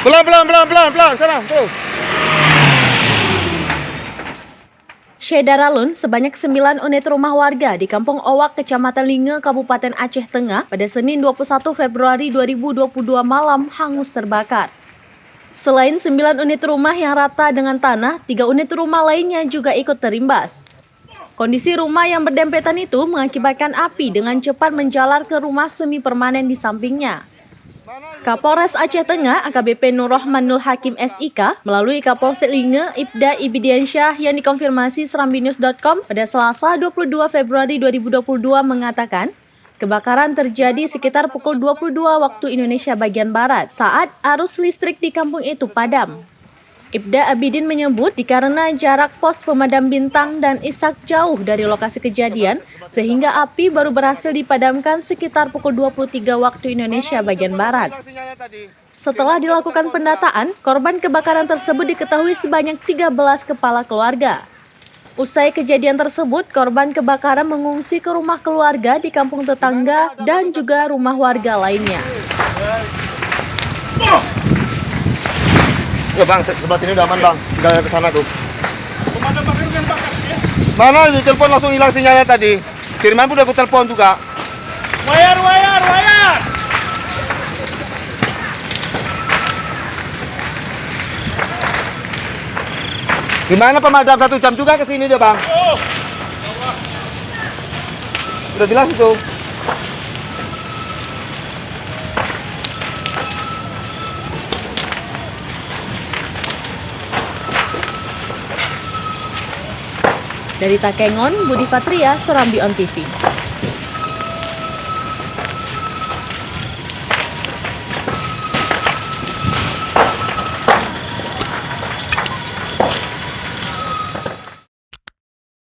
Pelan, pelan, pelan, pelan, pelan. Sana, terus. Syedaralun, sebanyak 9 unit rumah warga di Kampung Owak, Kecamatan Linge, Kabupaten Aceh Tengah pada Senin 21 Februari 2022 malam hangus terbakar. Selain 9 unit rumah yang rata dengan tanah, 3 unit rumah lainnya juga ikut terimbas. Kondisi rumah yang berdempetan itu mengakibatkan api dengan cepat menjalar ke rumah semi permanen di sampingnya. Kapolres Aceh Tengah AKBP Nur Rahmanul Hakim SIK melalui Kapolsek Linge Ibda Ibidiansyah yang dikonfirmasi serambinews.com pada Selasa 22 Februari 2022 mengatakan kebakaran terjadi sekitar pukul 22 waktu Indonesia bagian Barat saat arus listrik di kampung itu padam. Ibda Abidin menyebut dikarenakan jarak pos pemadam Bintang dan Ishak jauh dari lokasi kejadian sehingga api baru berhasil dipadamkan sekitar pukul 23 waktu Indonesia bagian Barat. Setelah dilakukan pendataan, korban kebakaran tersebut diketahui sebanyak 13 kepala keluarga. Usai kejadian tersebut, korban kebakaran mengungsi ke rumah keluarga di kampung tetangga dan juga rumah warga lainnya. Ya bang, sebelah sini udah aman bang, tinggal ke sana tuh. Mana di telepon langsung hilang sinyalnya tadi. Kiriman pun udah aku telepon juga. Wayar, wayar, wayar. Gimana pemadam 1 jam juga ke sini dia bang? Udah jelas itu. Dari Takengon, Budi Fatria, Surambi On TV.